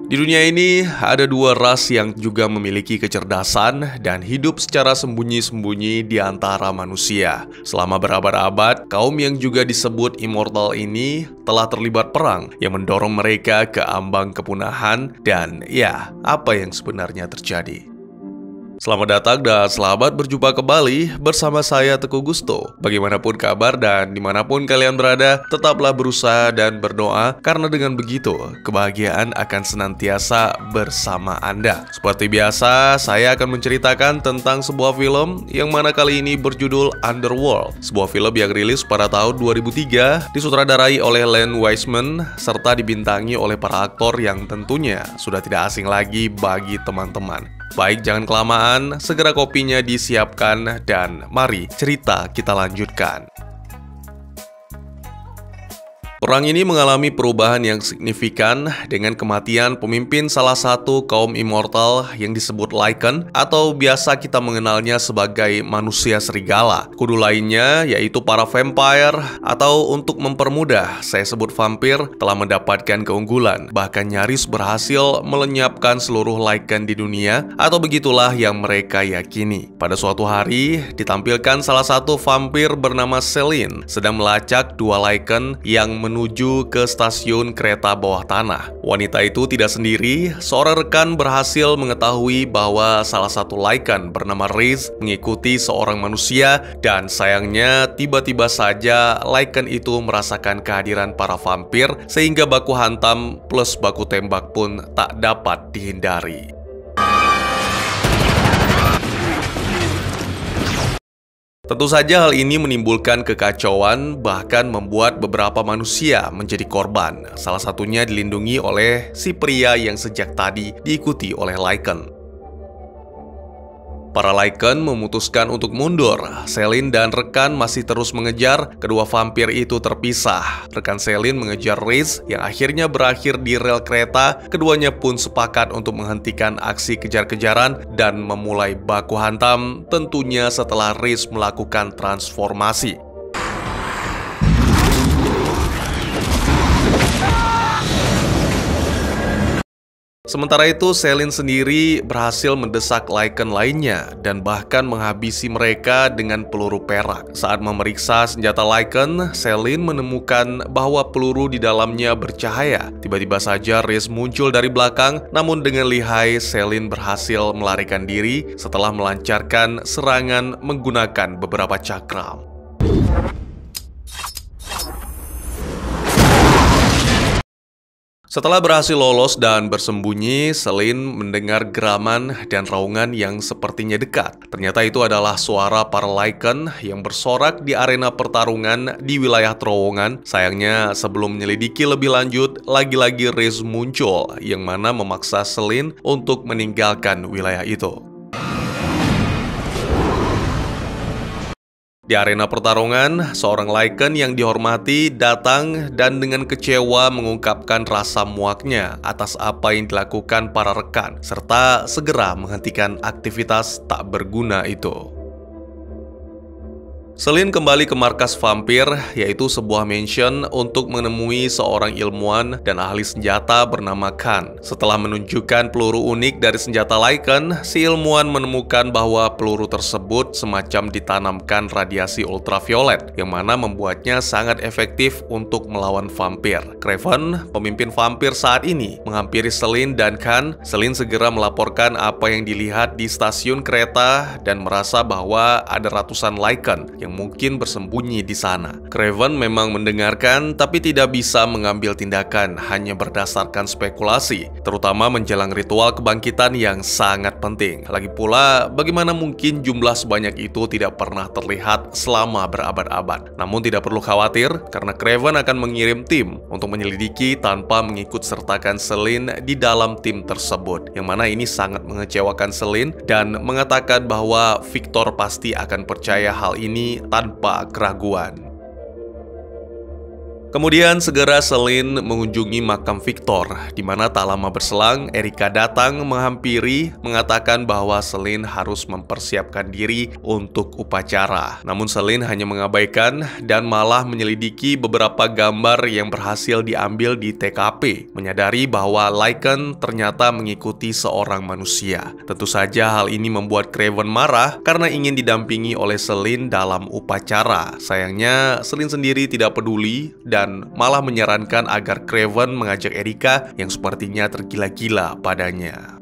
Di dunia ini ada dua ras yang juga memiliki kecerdasan dan hidup secara sembunyi-sembunyi di antara manusia. Selama berabad-abad, kaum yang juga disebut immortal ini telah terlibat perang yang mendorong mereka ke ambang kepunahan dan ya, apa yang sebenarnya terjadi. Selamat datang dan selamat berjumpa kembali bersama saya Teguh Gusto. Bagaimanapun kabar dan dimanapun kalian berada, tetaplah berusaha dan berdoa karena dengan begitu, kebahagiaan akan senantiasa bersama Anda. Seperti biasa, saya akan menceritakan tentang sebuah film yang mana kali ini berjudul Underworld. Sebuah film yang rilis pada tahun 2003, disutradarai oleh Len Wiseman, serta dibintangi oleh para aktor yang tentunya sudah tidak asing lagi bagi teman-teman. Baik, jangan kelamaan, segera kopinya disiapkan dan mari cerita kita lanjutkan. Perang ini mengalami perubahan yang signifikan dengan kematian pemimpin salah satu kaum immortal yang disebut Lycan atau biasa kita mengenalnya sebagai manusia serigala. Kudu lainnya yaitu para vampire atau untuk mempermudah saya sebut vampir telah mendapatkan keunggulan, bahkan nyaris berhasil melenyapkan seluruh Lycan di dunia atau begitulah yang mereka yakini. Pada suatu hari ditampilkan salah satu vampir bernama Selene sedang melacak dua Lycan yang menuju ke stasiun kereta bawah tanah. Wanita itu tidak sendiri, seorang rekan berhasil mengetahui bahwa salah satu Lycan bernama Riz mengikuti seorang manusia dan sayangnya tiba-tiba saja Lycan itu merasakan kehadiran para vampir sehingga baku hantam plus baku tembak pun tak dapat dihindari. Tentu saja hal ini menimbulkan kekacauan, bahkan membuat beberapa manusia menjadi korban. Salah satunya dilindungi oleh si pria yang sejak tadi diikuti oleh Lycan. Para Lycan memutuskan untuk mundur. Selene dan rekan masih terus mengejar, kedua vampir itu terpisah. Rekan Selene mengejar Riz yang akhirnya berakhir di rel kereta. Keduanya pun sepakat untuk menghentikan aksi kejar-kejaran dan memulai baku hantam, tentunya setelah Riz melakukan transformasi. Sementara itu, Selene sendiri berhasil mendesak Lycan lainnya dan bahkan menghabisi mereka dengan peluru perak. Saat memeriksa senjata Lycan, Selene menemukan bahwa peluru di dalamnya bercahaya. Tiba-tiba saja Riz muncul dari belakang, namun dengan lihai Selene berhasil melarikan diri setelah melancarkan serangan menggunakan beberapa cakram. Setelah berhasil lolos dan bersembunyi, Selene mendengar geraman dan raungan yang sepertinya dekat. Ternyata itu adalah suara para Lycan yang bersorak di arena pertarungan di wilayah terowongan. Sayangnya, sebelum menyelidiki lebih lanjut, lagi-lagi Riz muncul yang mana memaksa Selene untuk meninggalkan wilayah itu. Di arena pertarungan, seorang Lycan yang dihormati datang dan dengan kecewa mengungkapkan rasa muaknya atas apa yang dilakukan para rekan, serta segera menghentikan aktivitas tak berguna itu. Selene kembali ke markas vampir, yaitu sebuah mansion untuk menemui seorang ilmuwan dan ahli senjata bernama Khan. Setelah menunjukkan peluru unik dari senjata Lycan, si ilmuwan menemukan bahwa peluru tersebut semacam ditanamkan radiasi ultraviolet, yang mana membuatnya sangat efektif untuk melawan vampir. Craven, pemimpin vampir saat ini, menghampiri Selene dan Khan. Selene segera melaporkan apa yang dilihat di stasiun kereta dan merasa bahwa ada ratusan Lycan yang mungkin bersembunyi di sana. Craven memang mendengarkan tapi tidak bisa mengambil tindakan, hanya berdasarkan spekulasi, terutama menjelang ritual kebangkitan yang sangat penting. Lagi pula, bagaimana mungkin jumlah sebanyak itu tidak pernah terlihat selama berabad-abad. Namun tidak perlu khawatir, karena Craven akan mengirim tim untuk menyelidiki tanpa mengikut sertakan Selene di dalam tim tersebut, yang mana ini sangat mengecewakan Selene dan mengatakan bahwa Victor pasti akan percaya hal ini tanpa keraguan. Kemudian segera Selin mengunjungi makam Victor, di mana tak lama berselang Erika datang menghampiri mengatakan bahwa Selin harus mempersiapkan diri untuk upacara. Namun Selin hanya mengabaikan dan malah menyelidiki beberapa gambar yang berhasil diambil di TKP, menyadari bahwa Lycan ternyata mengikuti seorang manusia. Tentu saja hal ini membuat Craven marah karena ingin didampingi oleh Selin dalam upacara. Sayangnya Selin sendiri tidak peduli dan malah menyarankan agar Craven mengajak Erika yang sepertinya tergila-gila padanya.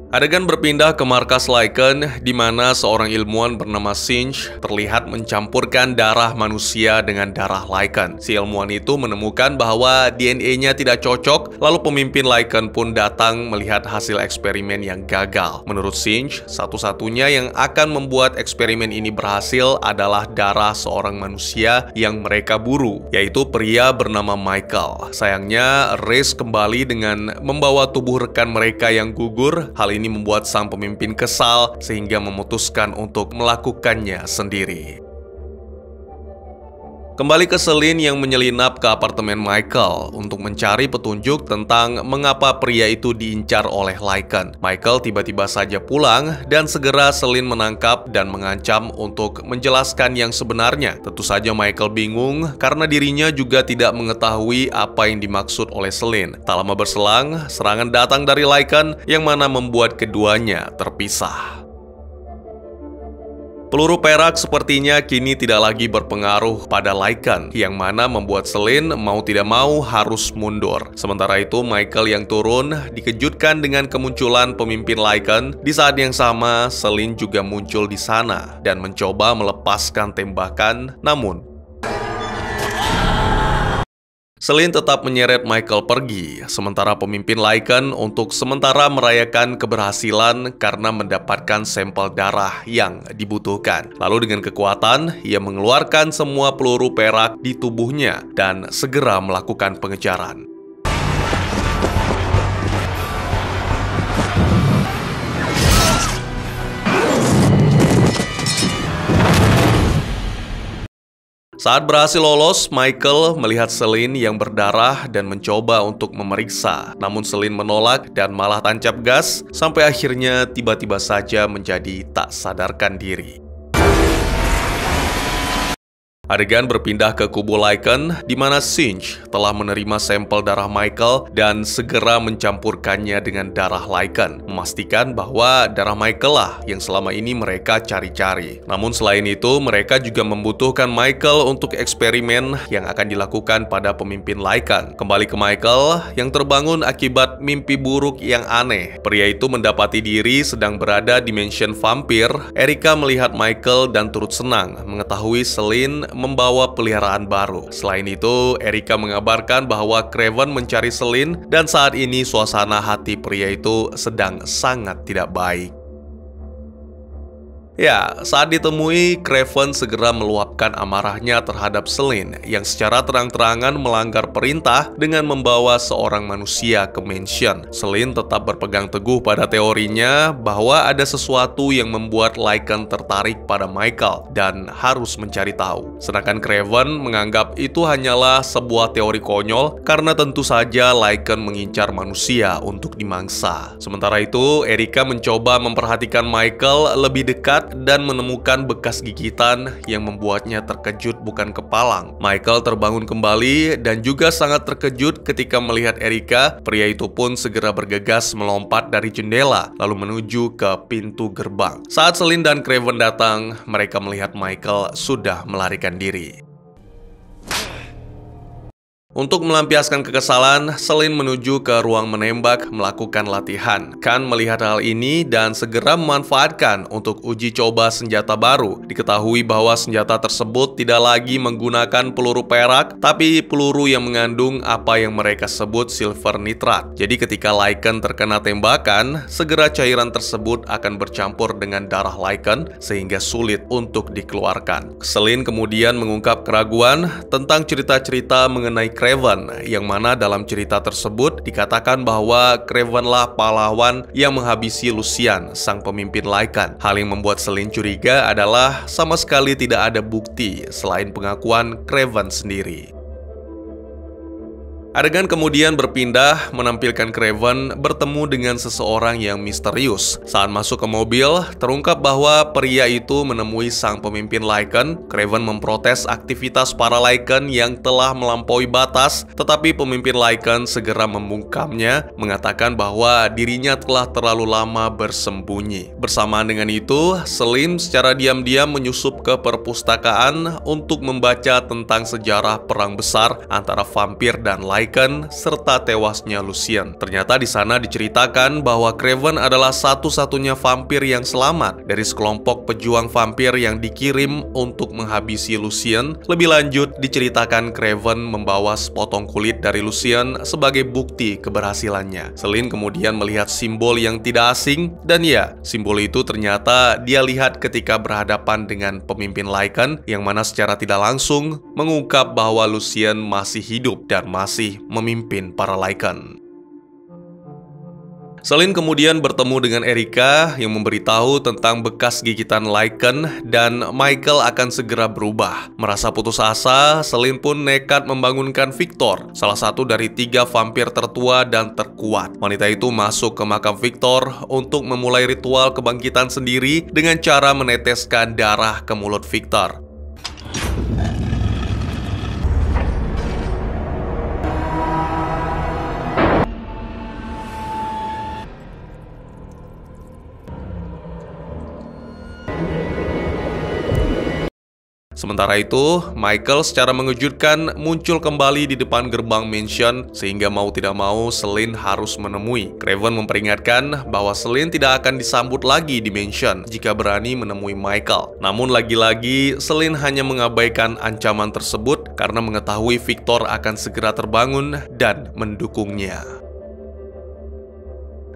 Adegan berpindah ke markas Lycan, di mana seorang ilmuwan bernama Sinch terlihat mencampurkan darah manusia dengan darah Lycan. Si ilmuwan itu menemukan bahwa DNA-nya tidak cocok, lalu pemimpin Lycan pun datang melihat hasil eksperimen yang gagal. Menurut Sinch, satu-satunya yang akan membuat eksperimen ini berhasil adalah darah seorang manusia yang mereka buru, yaitu pria bernama Michael. Sayangnya, Race kembali dengan membawa tubuh rekan mereka yang gugur. Hal ini membuat sang pemimpin kesal sehingga memutuskan untuk melakukannya sendiri. Kembali ke Selin yang menyelinap ke apartemen Michael untuk mencari petunjuk tentang mengapa pria itu diincar oleh Lycan. Michael tiba-tiba saja pulang dan segera Selin menangkap dan mengancam untuk menjelaskan yang sebenarnya. Tentu saja Michael bingung karena dirinya juga tidak mengetahui apa yang dimaksud oleh Selin. Tak lama berselang, serangan datang dari Lycan yang mana membuat keduanya terpisah. Peluru perak sepertinya kini tidak lagi berpengaruh pada Lycan, yang mana membuat Selin mau tidak mau harus mundur. Sementara itu, Michael yang turun dikejutkan dengan kemunculan pemimpin Lycan. Di saat yang sama, Selin juga muncul di sana dan mencoba melepaskan tembakan, namun Selin tetap menyeret Michael pergi, sementara pemimpin Lycan untuk sementara merayakan keberhasilan karena mendapatkan sampel darah yang dibutuhkan. Lalu dengan kekuatan, ia mengeluarkan semua peluru perak di tubuhnya dan segera melakukan pengejaran. Saat berhasil lolos, Michael melihat Selin yang berdarah dan mencoba untuk memeriksa. Namun Selin menolak dan malah tancap gas, sampai akhirnya tiba-tiba saja menjadi tak sadarkan diri. Adegan berpindah ke kubu Lycan, di mana Sinch telah menerima sampel darah Michael dan segera mencampurkannya dengan darah Lycan, memastikan bahwa darah Michael lah yang selama ini mereka cari-cari. Namun selain itu, mereka juga membutuhkan Michael untuk eksperimen yang akan dilakukan pada pemimpin Lycan. Kembali ke Michael, yang terbangun akibat mimpi buruk yang aneh. Pria itu mendapati diri sedang berada di mansion vampir. Erika melihat Michael dan turut senang mengetahui Selin membawa peliharaan baru. Selain itu, Erika mengabarkan bahwa Craven mencari Selin dan saat ini suasana hati pria itu sedang sangat tidak baik. Ya, saat ditemui, Craven segera meluapkan amarahnya terhadap Selin yang secara terang-terangan melanggar perintah dengan membawa seorang manusia ke mansion. Selin tetap berpegang teguh pada teorinya bahwa ada sesuatu yang membuat Lycan tertarik pada Michael dan harus mencari tahu. Sedangkan Craven menganggap itu hanyalah sebuah teori konyol karena tentu saja Lycan mengincar manusia untuk dimangsa. Sementara itu, Erika mencoba memperhatikan Michael lebih dekat dan menemukan bekas gigitan yang membuatnya terkejut bukan kepalang. Michael terbangun kembali dan juga sangat terkejut ketika melihat Erika. Pria itu pun segera bergegas melompat dari jendela lalu menuju ke pintu gerbang. Saat Selin dan Craven datang, mereka melihat Michael sudah melarikan diri. Untuk melampiaskan kekesalan, Selin menuju ke ruang menembak melakukan latihan. Khan melihat hal ini dan segera memanfaatkan untuk uji coba senjata baru. Diketahui bahwa senjata tersebut tidak lagi menggunakan peluru perak, tapi peluru yang mengandung apa yang mereka sebut silver nitrat. Jadi ketika Lycan terkena tembakan, segera cairan tersebut akan bercampur dengan darah Lycan sehingga sulit untuk dikeluarkan. Selin kemudian mengungkap keraguan tentang cerita-cerita mengenai Kraven, yang mana dalam cerita tersebut dikatakan bahwa Kravenlah pahlawan yang menghabisi Lucian, sang pemimpin Lycan. Hal yang membuat Selene curiga adalah sama sekali tidak ada bukti selain pengakuan Kraven sendiri. Adegan kemudian berpindah menampilkan Kraven bertemu dengan seseorang yang misterius. Saat masuk ke mobil, terungkap bahwa pria itu menemui sang pemimpin Lycan. Kraven memprotes aktivitas para Lycan yang telah melampaui batas, tetapi pemimpin Lycan segera membungkamnya, mengatakan bahwa dirinya telah terlalu lama bersembunyi. Bersamaan dengan itu, Selene secara diam-diam menyusup ke perpustakaan untuk membaca tentang sejarah perang besar antara vampir dan Lycan serta tewasnya Lucian. Ternyata di sana diceritakan bahwa Kraven adalah satu-satunya vampir yang selamat dari sekelompok pejuang vampir yang dikirim untuk menghabisi Lucian. Lebih lanjut, diceritakan Kraven membawa sepotong kulit dari Lucian sebagai bukti keberhasilannya. Selene kemudian melihat simbol yang tidak asing, dan ya, simbol itu ternyata dia lihat ketika berhadapan dengan pemimpin Lycan, yang mana secara tidak langsung mengungkap bahwa Lucian masih hidup dan masih memimpin para Lycan. Selene kemudian bertemu dengan Erika yang memberitahu tentang bekas gigitan Lycan dan Michael akan segera berubah. Merasa putus asa, Selene pun nekat membangunkan Victor, salah satu dari 3 vampir tertua dan terkuat. Wanita itu masuk ke makam Victor untuk memulai ritual kebangkitan sendiri dengan cara meneteskan darah ke mulut Victor. Sementara itu, Michael secara mengejutkan muncul kembali di depan gerbang mansion, sehingga mau tidak mau Selene harus menemui. Kraven memperingatkan bahwa Selene tidak akan disambut lagi di mansion jika berani menemui Michael. Namun lagi-lagi, Selene hanya mengabaikan ancaman tersebut karena mengetahui Victor akan segera terbangun dan mendukungnya.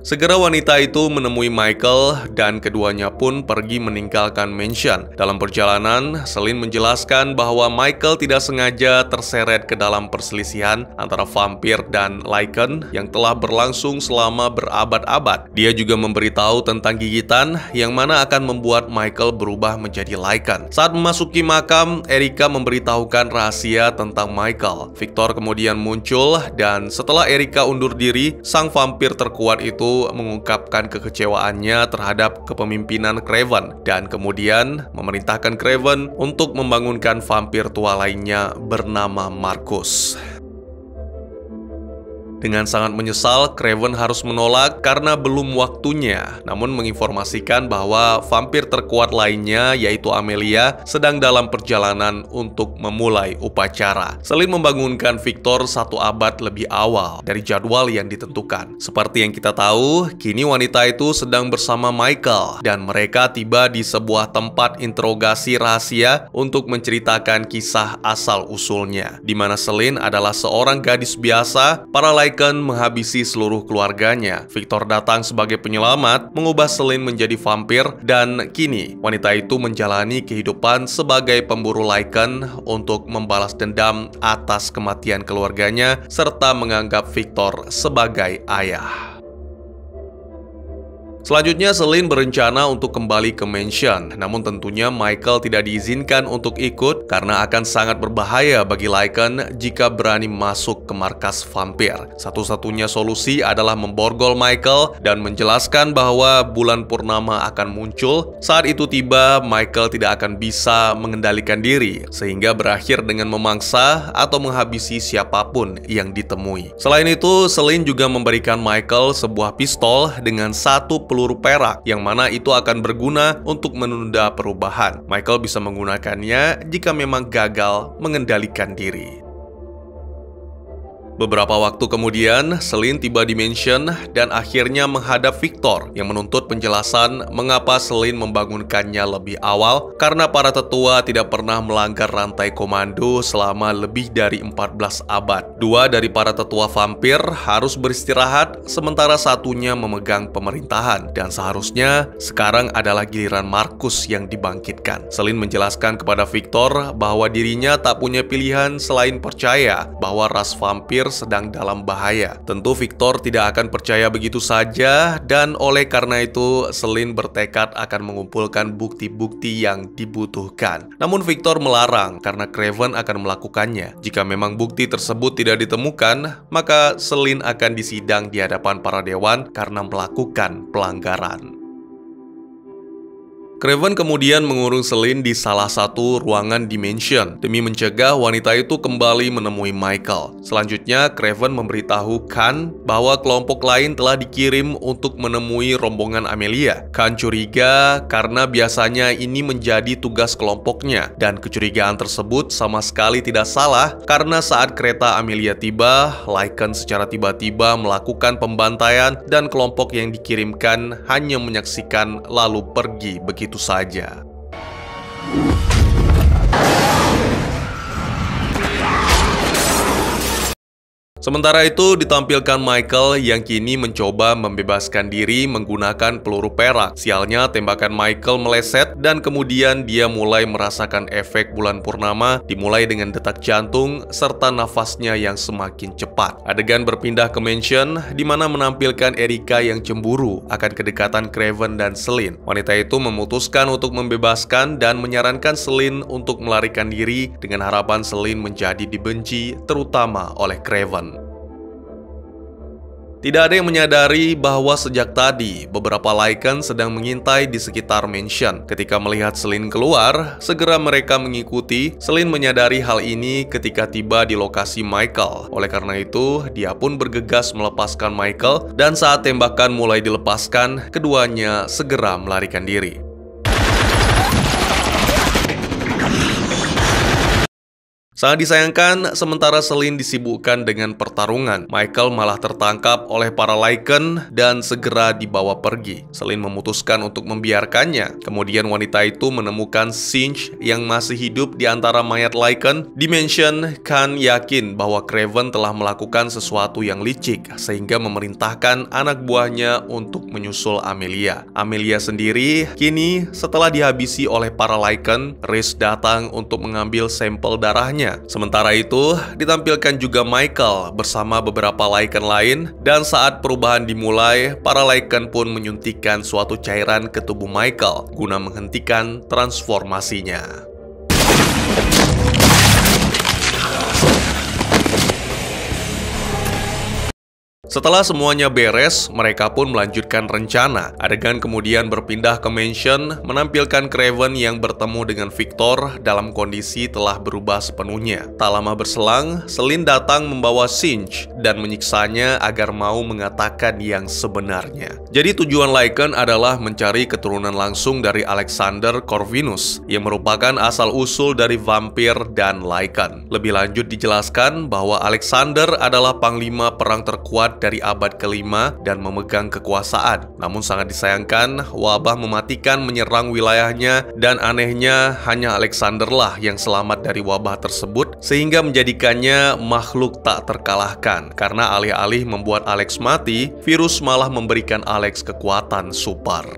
Segera wanita itu menemui Michael dan keduanya pun pergi meninggalkan mansion. Dalam perjalanan, Selene menjelaskan bahwa Michael tidak sengaja terseret ke dalam perselisihan antara vampir dan Lycan yang telah berlangsung selama berabad-abad. Dia juga memberitahu tentang gigitan yang mana akan membuat Michael berubah menjadi Lycan. Saat memasuki makam, Erika memberitahukan rahasia tentang Michael. Victor kemudian muncul dan setelah Erika undur diri, sang vampir terkuat itu mengungkapkan kekecewaannya terhadap kepemimpinan Kraven dan kemudian memerintahkan Kraven untuk membangunkan vampir tua lainnya bernama Marcus. Dengan sangat menyesal, Kraven harus menolak karena belum waktunya, namun menginformasikan bahwa vampir terkuat lainnya, yaitu Amelia, sedang dalam perjalanan untuk memulai upacara. Selene membangunkan Victor 1 abad lebih awal dari jadwal yang ditentukan. Seperti yang kita tahu, kini wanita itu sedang bersama Michael, dan mereka tiba di sebuah tempat interogasi rahasia untuk menceritakan kisah asal-usulnya, di mana Selene adalah seorang gadis biasa. Para Lycan menghabisi seluruh keluarganya. Victor datang sebagai penyelamat, mengubah Selene menjadi vampir, dan kini wanita itu menjalani kehidupan sebagai pemburu Lycan untuk membalas dendam atas kematian keluarganya serta menganggap Victor sebagai ayah. Selanjutnya, Selene berencana untuk kembali ke mansion, namun tentunya Michael tidak diizinkan untuk ikut karena akan sangat berbahaya bagi Lycan jika berani masuk ke markas vampir. Satu-satunya solusi adalah memborgol Michael dan menjelaskan bahwa bulan purnama akan muncul. Saat itu tiba, Michael tidak akan bisa mengendalikan diri, sehingga berakhir dengan memangsa atau menghabisi siapapun yang ditemui. Selain itu, Selene juga memberikan Michael sebuah pistol dengan 1 peluru perak, yang mana itu akan berguna untuk menunda perubahan. Michael bisa menggunakannya jika memang gagal mengendalikan diri. Beberapa waktu kemudian, Selin tiba di mansion dan akhirnya menghadap Victor yang menuntut penjelasan mengapa Selin membangunkannya lebih awal karena para tetua tidak pernah melanggar rantai komando selama lebih dari 14 abad. Dua dari para tetua vampir harus beristirahat, sementara satunya memegang pemerintahan dan seharusnya sekarang adalah giliran Marcus yang dibangkitkan. Selin menjelaskan kepada Victor bahwa dirinya tak punya pilihan selain percaya bahwa ras vampir sedang dalam bahaya. Tentu Victor tidak akan percaya begitu saja dan oleh karena itu Selin bertekad akan mengumpulkan bukti-bukti yang dibutuhkan. Namun Victor melarang karena Craven akan melakukannya. Jika memang bukti tersebut tidak ditemukan, maka Selin akan disidang di hadapan para dewan karena melakukan pelanggaran. Craven kemudian mengurung Selin di salah satu ruangan di mansion demi mencegah wanita itu kembali menemui Michael. Selanjutnya, Craven memberitahu Khan bahwa kelompok lain telah dikirim untuk menemui rombongan Amelia. Khan curiga karena biasanya ini menjadi tugas kelompoknya dan kecurigaan tersebut sama sekali tidak salah karena saat kereta Amelia tiba, Lycan secara tiba-tiba melakukan pembantaian dan kelompok yang dikirimkan hanya menyaksikan lalu pergi begitu saja. Sementara itu, ditampilkan Michael yang kini mencoba membebaskan diri menggunakan peluru perak. Sialnya, tembakan Michael meleset dan kemudian dia mulai merasakan efek bulan purnama, dimulai dengan detak jantung serta nafasnya yang semakin cepat. Adegan berpindah ke mansion, di mana menampilkan Erika yang cemburu akan kedekatan Craven dan Selin. Wanita itu memutuskan untuk membebaskan dan menyarankan Selin untuk melarikan diri dengan harapan Selin menjadi dibenci, terutama oleh Craven. Tidak ada yang menyadari bahwa sejak tadi beberapa Lycan sedang mengintai di sekitar mansion. Ketika melihat Selin keluar, segera mereka mengikuti. Selin menyadari hal ini ketika tiba di lokasi Michael. Oleh karena itu, dia pun bergegas melepaskan Michael dan saat tembakan mulai dilepaskan, keduanya segera melarikan diri. Sangat disayangkan, sementara Selin disibukkan dengan pertarungan, Michael malah tertangkap oleh para Lycan dan segera dibawa pergi. Selin memutuskan untuk membiarkannya. Kemudian wanita itu menemukan Sinch yang masih hidup di antara mayat Lycan. Di mansion, Khan yakin bahwa Craven telah melakukan sesuatu yang licik sehingga memerintahkan anak buahnya untuk menyusul Amelia. Amelia sendiri kini setelah dihabisi oleh para Lycan, Rhys datang untuk mengambil sampel darahnya. Sementara itu, ditampilkan juga Michael bersama beberapa Lycan lain dan saat perubahan dimulai, para Lycan pun menyuntikkan suatu cairan ke tubuh Michael guna menghentikan transformasinya. Setelah semuanya beres, mereka pun melanjutkan rencana. Adegan kemudian berpindah ke mansion, menampilkan Craven yang bertemu dengan Victor dalam kondisi telah berubah sepenuhnya. Tak lama berselang, Selin datang membawa Sinch dan menyiksanya agar mau mengatakan yang sebenarnya. Jadi tujuan Lycan adalah mencari keturunan langsung dari Alexander Corvinus, yang merupakan asal-usul dari vampir dan Lycan. Lebih lanjut dijelaskan bahwa Alexander adalah panglima perang terkuat dari abad kelima dan memegang kekuasaan. Namun sangat disayangkan, wabah mematikan menyerang wilayahnya dan anehnya hanya Alexander lah yang selamat dari wabah tersebut sehingga menjadikannya makhluk tak terkalahkan. Karena alih-alih membuat Alex mati, virus malah memberikan Alex kekuatan super.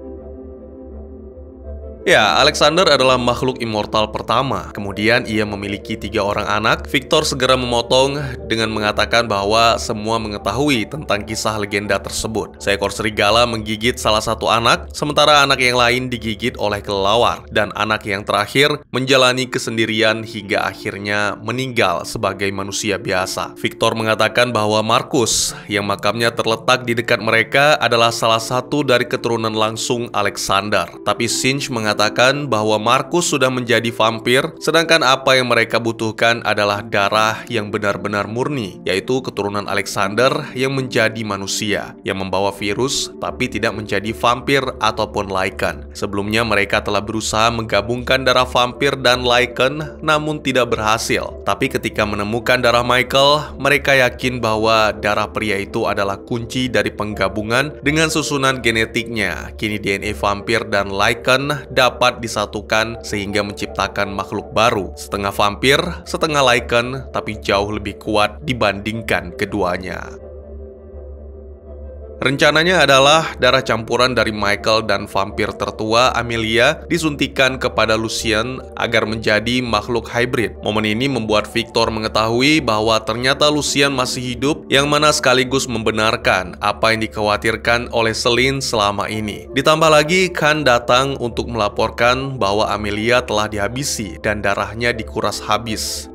Ya, Alexander adalah makhluk immortal pertama. Kemudian ia memiliki 3 orang anak. Victor segera memotong dengan mengatakan bahwa semua mengetahui tentang kisah legenda tersebut. Seekor serigala menggigit salah satu anak, sementara anak yang lain digigit oleh kelelawar. Dan anak yang terakhir menjalani kesendirian hingga akhirnya meninggal sebagai manusia biasa. Victor mengatakan bahwa Marcus, yang makamnya terletak di dekat mereka, adalah salah satu dari keturunan langsung Alexander. Tapi Sinch mengatakan mengatakan bahwa Markus sudah menjadi vampir, sedangkan apa yang mereka butuhkan adalah darah yang benar-benar murni, yaitu keturunan Alexander yang menjadi manusia, yang membawa virus tapi tidak menjadi vampir ataupun Lycan. Sebelumnya mereka telah berusaha menggabungkan darah vampir dan Lycan, namun tidak berhasil. Tapi ketika menemukan darah Michael, mereka yakin bahwa darah pria itu adalah kunci dari penggabungan dengan susunan genetiknya. Kini DNA vampir dan Lycan dapat disatukan sehingga menciptakan makhluk baru, setengah vampir, setengah Lycan, tapi jauh lebih kuat dibandingkan keduanya. Rencananya adalah darah campuran dari Michael dan vampir tertua Amelia disuntikan kepada Lucien agar menjadi makhluk hybrid. Momen ini membuat Victor mengetahui bahwa ternyata Lucien masih hidup, yang mana sekaligus membenarkan apa yang dikhawatirkan oleh Celine selama ini. Ditambah lagi, Khan datang untuk melaporkan bahwa Amelia telah dihabisi dan darahnya dikuras habis.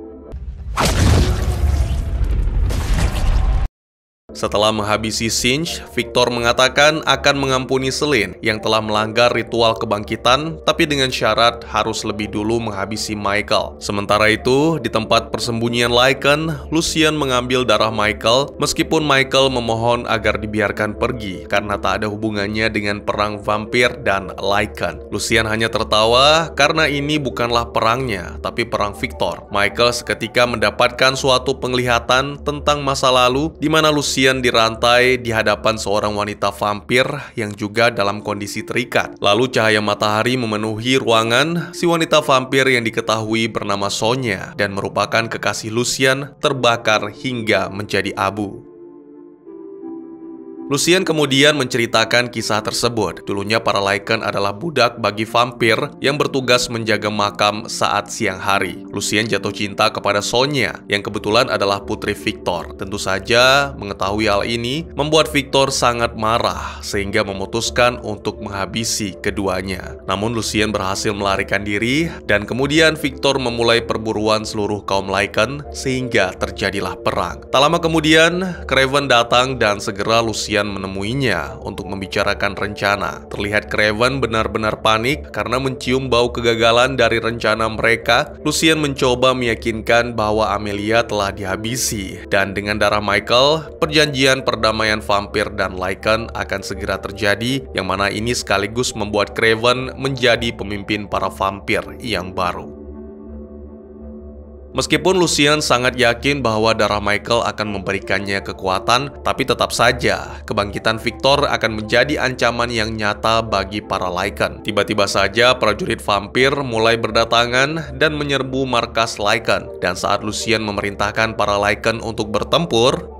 Setelah menghabisi Sinch, Victor mengatakan akan mengampuni Celine yang telah melanggar ritual kebangkitan, tapi dengan syarat harus lebih dulu menghabisi Michael. Sementara itu, di tempat persembunyian Lycan, Lucien mengambil darah Michael, meskipun Michael memohon agar dibiarkan pergi karena tak ada hubungannya dengan perang vampir dan Lycan. Lucien hanya tertawa karena ini bukanlah perangnya, tapi perang Victor. Michael seketika mendapatkan suatu penglihatan tentang masa lalu di mana Lucien dirantai di hadapan seorang wanita vampir yang juga dalam kondisi terikat. Lalu cahaya matahari memenuhi ruangan. Si wanita vampir yang diketahui bernama Sonya dan merupakan kekasih Lucien terbakar hingga menjadi abu. Lucien kemudian menceritakan kisah tersebut. Dulunya para Lycan adalah budak bagi vampir yang bertugas menjaga makam saat siang hari. Lucien jatuh cinta kepada Sonya, yang kebetulan adalah putri Victor. Tentu saja, mengetahui hal ini membuat Victor sangat marah, sehingga memutuskan untuk menghabisi keduanya. Namun Lucien berhasil melarikan diri, dan kemudian Victor memulai perburuan seluruh kaum Lycan, sehingga terjadilah perang. Tak lama kemudian, Craven datang dan segera Lucien menemuinya untuk membicarakan rencana. Terlihat Craven benar-benar panik karena mencium bau kegagalan dari rencana mereka. Lucien mencoba meyakinkan bahwa Amelia telah dihabisi, dan dengan darah Michael, perjanjian perdamaian vampir dan Lycan akan segera terjadi, yang mana ini sekaligus membuat Craven menjadi pemimpin para vampir yang baru. Meskipun Lucien sangat yakin bahwa darah Michael akan memberikannya kekuatan, tapi tetap saja kebangkitan Victor akan menjadi ancaman yang nyata bagi para Lycan. Tiba-tiba saja prajurit vampir mulai berdatangan dan menyerbu markas Lycan, dan saat Lucien memerintahkan para Lycan untuk bertempur,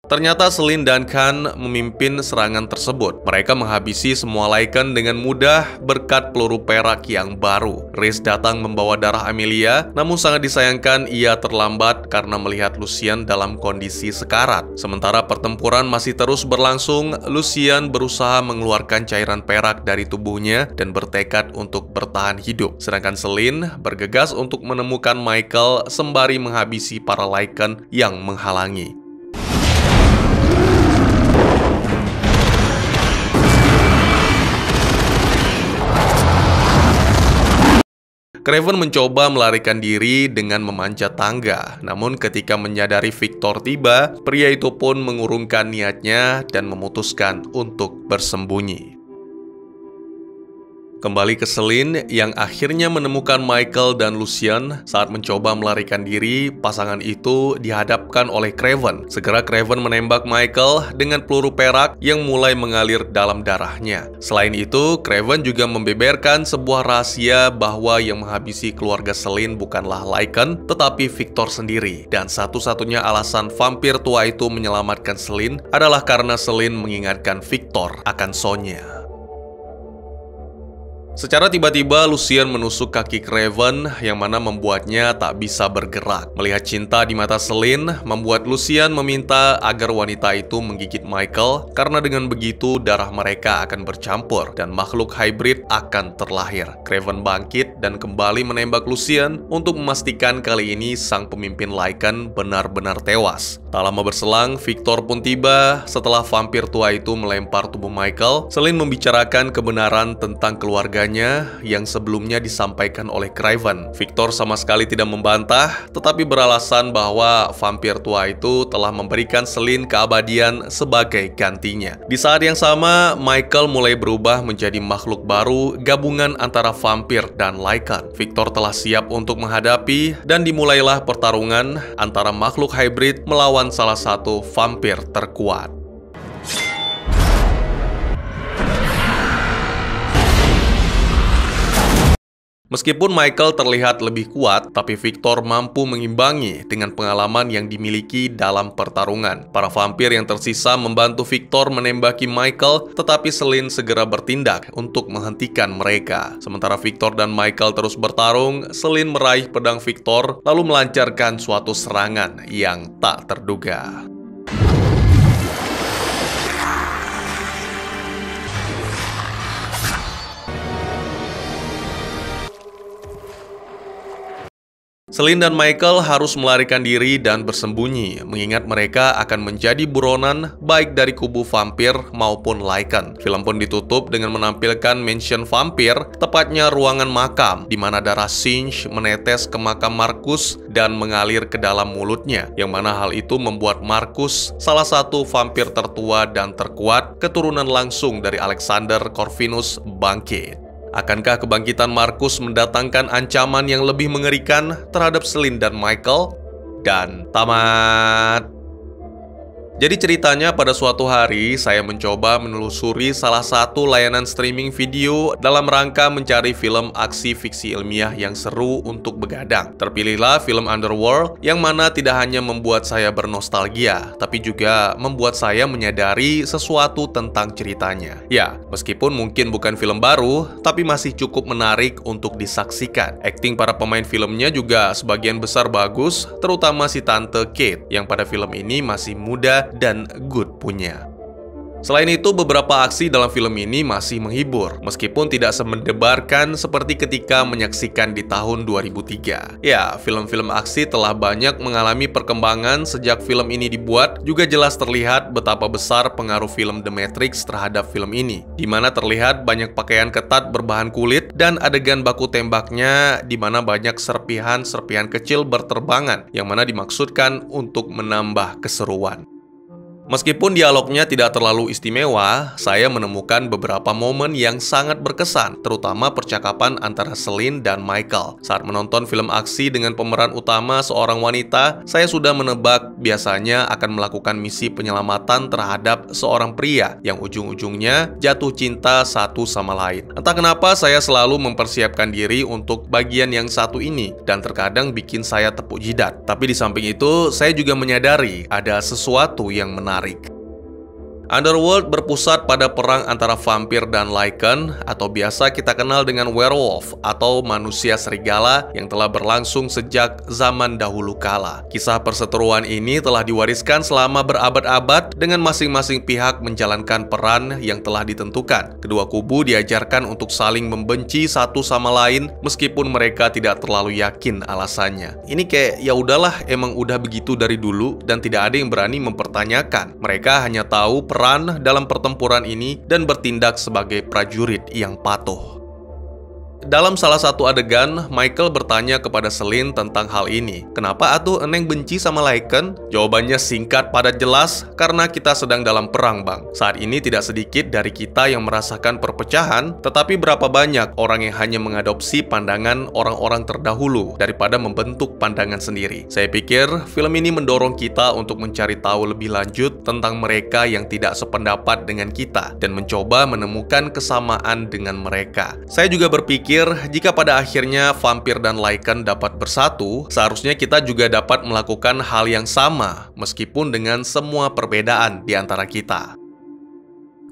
ternyata Celine dan Khan memimpin serangan tersebut. Mereka menghabisi semua Lycan dengan mudah berkat peluru perak yang baru. Rhys datang membawa darah Amelia, namun sangat disayangkan ia terlambat karena melihat Lucien dalam kondisi sekarat. Sementara pertempuran masih terus berlangsung, Lucien berusaha mengeluarkan cairan perak dari tubuhnya dan bertekad untuk bertahan hidup. Sedangkan Celine bergegas untuk menemukan Michael sembari menghabisi para Lycan yang menghalangi. Craven mencoba melarikan diri dengan memanjat tangga, namun ketika menyadari Victor tiba, pria itu pun mengurungkan niatnya dan memutuskan untuk bersembunyi. Kembali ke Celine yang akhirnya menemukan Michael dan Lucien. Saat mencoba melarikan diri, pasangan itu dihadapkan oleh Craven. Segera Craven menembak Michael dengan peluru perak yang mulai mengalir dalam darahnya. Selain itu, Craven juga membeberkan sebuah rahasia bahwa yang menghabisi keluarga Celine bukanlah Lycan, tetapi Victor sendiri. Dan satu-satunya alasan vampir tua itu menyelamatkan Celine adalah karena Celine mengingatkan Victor akan Sonya. Secara tiba-tiba, Lucien menusuk kaki Craven yang mana membuatnya tak bisa bergerak. Melihat cinta di mata Celine, membuat Lucien meminta agar wanita itu menggigit Michael karena dengan begitu darah mereka akan bercampur dan makhluk hybrid akan terlahir. Craven bangkit dan kembali menembak Lucien untuk memastikan kali ini sang pemimpin Lycan benar-benar tewas. Tak lama berselang, Victor pun tiba. Setelah vampir tua itu melempar tubuh Michael, Celine membicarakan kebenaran tentang keluarganya yang sebelumnya disampaikan oleh Craven. Victor sama sekali tidak membantah, tetapi beralasan bahwa vampir tua itu telah memberikan Celine keabadian sebagai gantinya. Di saat yang sama, Michael mulai berubah menjadi makhluk baru gabungan antara vampir dan Lycan. Victor telah siap untuk menghadapi dan dimulailah pertarungan antara makhluk hybrid melawan salah satu vampir terkuat. Meskipun Michael terlihat lebih kuat, tapi Victor mampu mengimbangi dengan pengalaman yang dimiliki dalam pertarungan. Para vampir yang tersisa membantu Victor menembaki Michael, tetapi Celine segera bertindak untuk menghentikan mereka. Sementara Victor dan Michael terus bertarung, Celine meraih pedang Victor lalu melancarkan suatu serangan yang tak terduga. Celine dan Michael harus melarikan diri dan bersembunyi, mengingat mereka akan menjadi buronan baik dari kubu vampir maupun Lycan. Film pun ditutup dengan menampilkan mansion vampir, tepatnya ruangan makam, di mana darah Singe menetes ke makam Marcus dan mengalir ke dalam mulutnya, yang mana hal itu membuat Marcus salah satu vampir tertua dan terkuat, keturunan langsung dari Alexander Corvinus, bangkit. Akankah kebangkitan Marcus mendatangkan ancaman yang lebih mengerikan terhadap Celine dan Michael? Dan tamat. Jadi ceritanya pada suatu hari saya mencoba menelusuri salah satu layanan streaming video dalam rangka mencari film aksi fiksi ilmiah yang seru untuk begadang. Terpilihlah film Underworld yang mana tidak hanya membuat saya bernostalgia, tapi juga membuat saya menyadari sesuatu tentang ceritanya. Ya, meskipun mungkin bukan film baru, tapi masih cukup menarik untuk disaksikan. Akting para pemain filmnya juga sebagian besar bagus, terutama si Tante Kate yang pada film ini masih muda dan good punya. Selain itu, beberapa aksi dalam film ini masih menghibur, meskipun tidak semendebarkan seperti ketika menyaksikan di tahun 2003. Ya, film-film aksi telah banyak mengalami perkembangan sejak film ini dibuat, juga jelas terlihat betapa besar pengaruh film The Matrix terhadap film ini, di mana terlihat banyak pakaian ketat berbahan kulit dan adegan baku tembaknya di mana banyak serpihan-serpihan kecil berterbangan, yang mana dimaksudkan untuk menambah keseruan. Meskipun dialognya tidak terlalu istimewa, saya menemukan beberapa momen yang sangat berkesan, terutama percakapan antara Celine dan Michael. Saat menonton film aksi dengan pemeran utama seorang wanita, saya sudah menebak biasanya akan melakukan misi penyelamatan terhadap seorang pria yang ujung-ujungnya jatuh cinta satu sama lain. Entah kenapa saya selalu mempersiapkan diri untuk bagian yang satu ini, dan terkadang bikin saya tepuk jidat. Tapi di samping itu, saya juga menyadari ada sesuatu yang menarik. Underworld berpusat pada perang antara vampir dan Lycan, atau biasa kita kenal dengan werewolf atau manusia serigala, yang telah berlangsung sejak zaman dahulu kala. Kisah perseteruan ini telah diwariskan selama berabad-abad dengan masing-masing pihak menjalankan peran yang telah ditentukan. Kedua kubu diajarkan untuk saling membenci satu sama lain meskipun mereka tidak terlalu yakin alasannya. Ini kayak ya udahlah, emang udah begitu dari dulu dan tidak ada yang berani mempertanyakan. Mereka hanya tahu peran dalam pertempuran ini dan bertindak sebagai prajurit yang patuh. Dalam salah satu adegan, Michael bertanya kepada Celine tentang hal ini. Kenapa atuh eneng benci sama Lycan? Jawabannya singkat padat jelas, karena kita sedang dalam perang, Bang. Saat ini tidak sedikit dari kita yang merasakan perpecahan, tetapi berapa banyak orang yang hanya mengadopsi pandangan orang-orang terdahulu daripada membentuk pandangan sendiri. Saya pikir film ini mendorong kita untuk mencari tahu lebih lanjut tentang mereka yang tidak sependapat dengan kita dan mencoba menemukan kesamaan dengan mereka. Saya juga berpikir jika pada akhirnya vampir dan Lycan dapat bersatu, seharusnya kita juga dapat melakukan hal yang sama, meskipun dengan semua perbedaan di antara kita.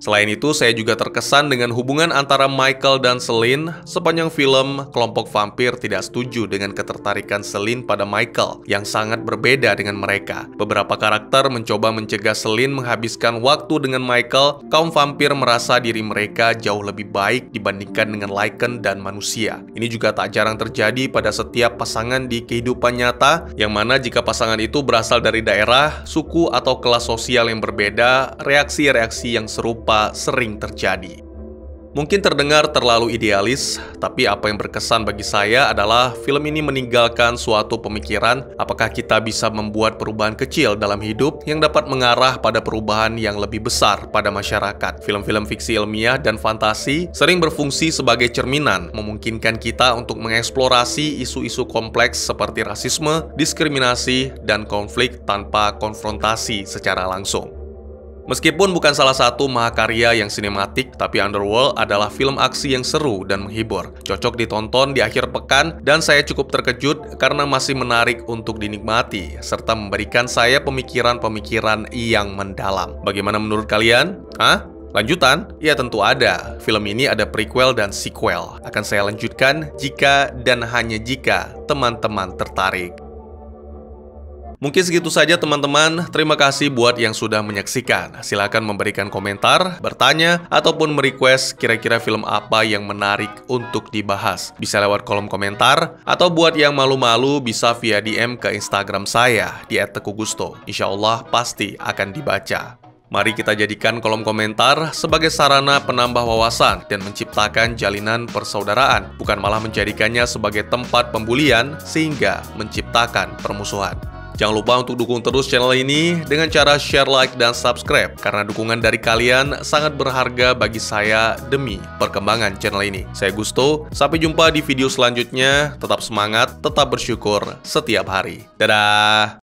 Selain itu, saya juga terkesan dengan hubungan antara Michael dan Celine. Sepanjang film, kelompok vampir tidak setuju dengan ketertarikan Celine pada Michael, yang sangat berbeda dengan mereka. Beberapa karakter mencoba mencegah Celine menghabiskan waktu dengan Michael. Kaum vampir merasa diri mereka jauh lebih baik dibandingkan dengan Lycan dan manusia. Ini juga tak jarang terjadi pada setiap pasangan di kehidupan nyata, yang mana jika pasangan itu berasal dari daerah, suku, atau kelas sosial yang berbeda, reaksi-reaksi yang serupa sering terjadi. Mungkin terdengar terlalu idealis, tapi apa yang berkesan bagi saya adalah film ini meninggalkan suatu pemikiran apakah kita bisa membuat perubahan kecil dalam hidup yang dapat mengarah pada perubahan yang lebih besar pada masyarakat. Film-film fiksi ilmiah dan fantasi sering berfungsi sebagai cerminan, memungkinkan kita untuk mengeksplorasi isu-isu kompleks seperti rasisme, diskriminasi, dan konflik tanpa konfrontasi secara langsung. Meskipun bukan salah satu mahakarya yang sinematik, tapi Underworld adalah film aksi yang seru dan menghibur. Cocok ditonton di akhir pekan, dan saya cukup terkejut karena masih menarik untuk dinikmati, serta memberikan saya pemikiran-pemikiran yang mendalam. Bagaimana menurut kalian? Lanjutan? Ya tentu ada. Film ini ada prequel dan sequel. Akan saya lanjutkan jika dan hanya jika teman-teman tertarik. Mungkin segitu saja teman-teman, terima kasih buat yang sudah menyaksikan. Silahkan memberikan komentar, bertanya, ataupun merequest kira-kira film apa yang menarik untuk dibahas. Bisa lewat kolom komentar, atau buat yang malu-malu bisa via DM ke Instagram saya di @teguhgusto. Insya Allah pasti akan dibaca. Mari kita jadikan kolom komentar sebagai sarana penambah wawasan dan menciptakan jalinan persaudaraan, bukan malah menjadikannya sebagai tempat pembulian sehingga menciptakan permusuhan. Jangan lupa untuk dukung terus channel ini dengan cara share, like, dan subscribe, karena dukungan dari kalian sangat berharga bagi saya demi perkembangan channel ini. Saya Gusto, sampai jumpa di video selanjutnya. Tetap semangat, tetap bersyukur setiap hari. Dadah!